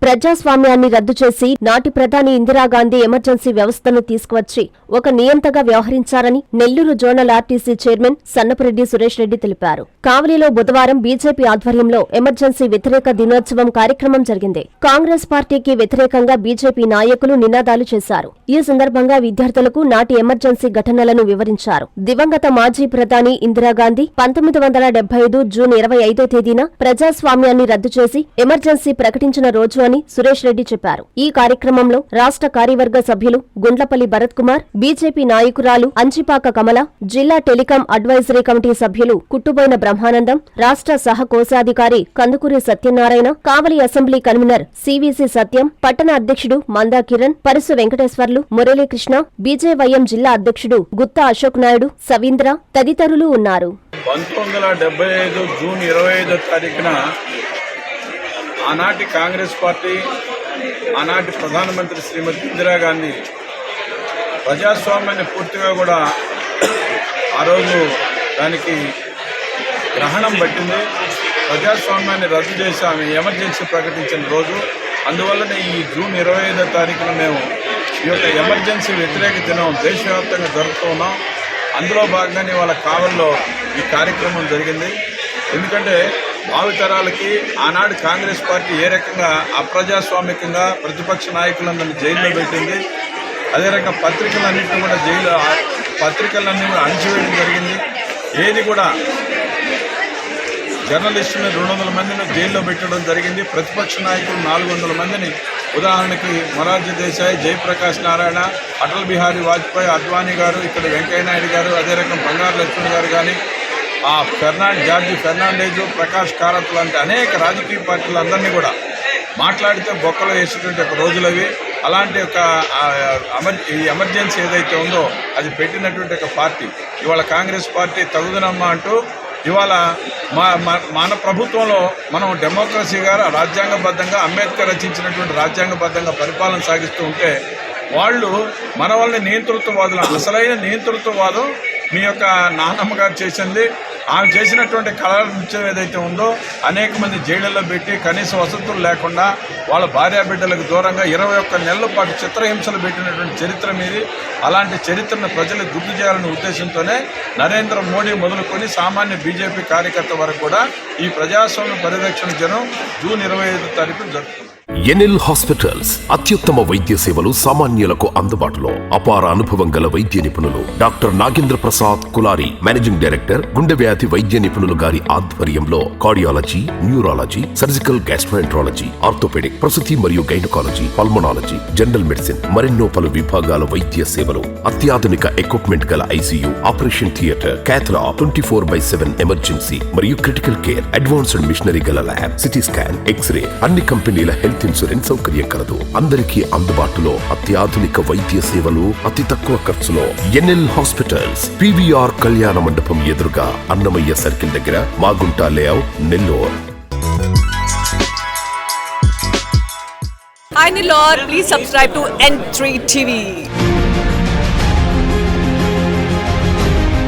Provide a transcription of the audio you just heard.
ప్రజాస్వామ్యాన్ని రద్దు చేసి నాటి ప్రధాని ఇందిరాగాంధీ ఎమర్జెన్సీ వ్యవస్థను తీసుకువచ్చి ఒక నియంతగా వ్యవహరించారని Nellore zonal RTC chairman Sannapureddy Suresh Reddy తెలిపారు. కావలిలో బుధవారం బీజేపీ ఆధ్వర్యంలో ఎమర్జెన్సీ వ్యతిరేక దినోత్సవం కార్యక్రమం జరిగింది. కాంగ్రెస్ పార్టీకి వ్యతిరేకంగా బీజేపీ నాయకులు నినాదాలు చేశారు. ఈ సందర్భంగా విద్యార్థులకు నాటి ఎమర్జెన్సీ ఘటనలను వివరించారు. దివంగత మాజీ ప్రధాని ఇందిరాగాంధీ 1975 జూన్ 25వ తేదీన ప్రజాస్వామ్యాన్ని రద్దు చేసి ఎమర్జెన్సీ ప్రకటించిన రోజు అని సురేష్ రెడ్డి చెప్పారు. ఈ కార్యక్రమంలో రాష్ట్ర కార్యవర్గ సభ్యులు గుండ్లపల్లి భరత్ కుమార్, బీజేపీ నాయకురాలు అంచిపాక కమల, జిల్లా టెలికాం అడ్వైజరీ కమిటీ సభ్యులు కుట్టుబోయిన బ్రహ్మానందం, రాష్ట్ర సహ కోశాధికారి కందుకూరి సత్యనారాయణ, కావలి అసెంబ్లీ కన్వీనర్ సివిసి సత్యం, పట్టణ అధ్యక్షుడు మందా కిరణ్, పరుసు వెంకటేశ్వర్లు, మురళీకృష్ణ, బీజేవైఎం జిల్లా అధ్యక్షుడు గుత్తా అశోక్ నాయుడు, సవీంద్ర తదితరులు ఉన్నారు. 1975 జూన్ 25వ తారీఖున ఆనాటి కాంగ్రెస్ పార్టీ, ఆనాటి ప్రధానమంత్రి శ్రీమతి ఇందిరాగాంధీ ప్రజాస్వామ్యాన్ని పూర్తిగా కూడా ఆ రోజు దానికి గ్రహణం పట్టింది. ప్రజాస్వామ్యాన్ని రద్దు చేసి ఆమె ఎమర్జెన్సీ ప్రకటించిన రోజు. అందువల్లనే ఈ జూన్ 25వ తారీఖున మేము ఈ యొక్క ఎమర్జెన్సీ వ్యతిరేక దినం దేశవ్యాప్తంగా జరుపుతూ ఉన్నాం. అందులో భాగంగానే వాళ్ళ కావల్లో ఈ కార్యక్రమం జరిగింది. ఎందుకంటే భావితరాలకి ఆనాడు కాంగ్రెస్ పార్టీ ఏ రకంగా అప్రజాస్వామికంగా ప్రతిపక్ష నాయకులందరినీ జైల్లో పెట్టింది, అదే రకంగా పత్రికలన్నింటినీ కూడా పత్రికలన్నీ కూడా అణిచివేయడం జరిగింది. ఏది కూడా జర్నలిస్టులను 200 మందిని జైల్లో పెట్టడం జరిగింది. ప్రతిపక్ష నాయకులు 400 మందిని, ఉదాహరణకి మొరార్జీ దేశాయ్, జయప్రకాష్ నారాయణ, అటల్ బిహారీ వాజ్పేయి, అద్వానీ గారు, ఇక్కడ వెంకయ్యనాయుడు గారు, అదే రకం బంగారు లక్ష్మణ్ గారు కానీ, జార్జి ఫెర్నాండేజు, ప్రకాష్ కారత్ లాంటి అనేక రాజకీయ పార్టీలందరినీ కూడా మాట్లాడితే బొక్కలో వేసేటువంటి ఒక రోజులవి. అలాంటి ఒక ఈ ఎమర్జెన్సీ ఏదైతే ఉందో అది పెట్టినటువంటి ఒక పార్టీ ఇవాళ కాంగ్రెస్ పార్టీ తగుదనమ్మా అంటూ ఇవాళ మన ప్రభుత్వంలో మనం డెమోక్రసీగా రాజ్యాంగబద్ధంగా అంబేద్కర్ రచించినటువంటి రాజ్యాంగబద్ధంగా పరిపాలన సాగిస్తూ ఉంటే వాళ్ళు మన వాళ్ళని నియంతృత్వవాదులు, అసలైన నియంతృత్వవాదం మీ యొక్క నాన్నమ్మ గారు చేసింది. ఆమె చేసినటువంటి కళల నృత్యం ఏదైతే ఉందో అనేక మంది జైళ్లలో పెట్టి కనీస వసతులు లేకుండా వాళ్ళ భార్యాబిడ్డలకు దూరంగా 21 నెలల పాటు చిత్రహింసలు పెట్టినటువంటి చరిత్ర మీది. అలాంటి చరిత్రను ప్రజలకు గుర్తు చేయాలనే ఉద్దేశంతోనే నరేంద్ర మోడీ మొదలుకొని సామాన్య బీజేపీ కార్యకర్త వరకు కూడా ఈ ప్రజాస్వామ్య పరిరక్షణ దినం జూన్ 25వ తారీఖున జరుపుకుంటారు. ఎన్ఎల్ హాస్పిటల్స్ అత్యుత్తమ వైద్య సేవలు సామాన్యులకు అందుబాటులో. అపార అనుభవం గల వైద్య నిపుణులు doctor Nagendra Prasad Kulari, managing director, గుండె వ్యాధి వైద్య నిపుణులు గారి ఆధ్వర్యంలో cardiology, neurology, surgical gastroenterology, orthopaedic, ప్రసూతి మరియు గైనకాలజీ, పల్మనాలజీ, జనరల్ మెడిసిన్ మరెన్నో పలు విభాగాల వైద్య సేవలు, అత్యాధునిక ఎక్విప్మెంట్ గల ఐసీయూ, ఆపరేషన్ థియేటర్, క్యాథ్లా, 24/7 ఎమర్జెన్సీ మరియు క్రిటికల్ కేర్, అడ్వాన్స్డ్ మిషనరీ గల ల్యాబ్, సిటీ స్కాన్, ఎక్స్రే, అన్ని కంపెనీల హెల్త్ ఇన్సూరెన్స్ సౌకర్యం కలదు. అందరికీ అందుబాటులో అత్యాధునిక వైద్య సేవలు అతి తక్కువ ఖర్చులో. ఎన్ఎల్ హాస్పిటల్స్, పివిఆర్ కళ్యాణ మండపం ఎదురుగా, అన్నమయ్య సర్కిల్ దగ్గర, Magunta layout, Nellore. Hi Nellore, please subscribe to N3 TV.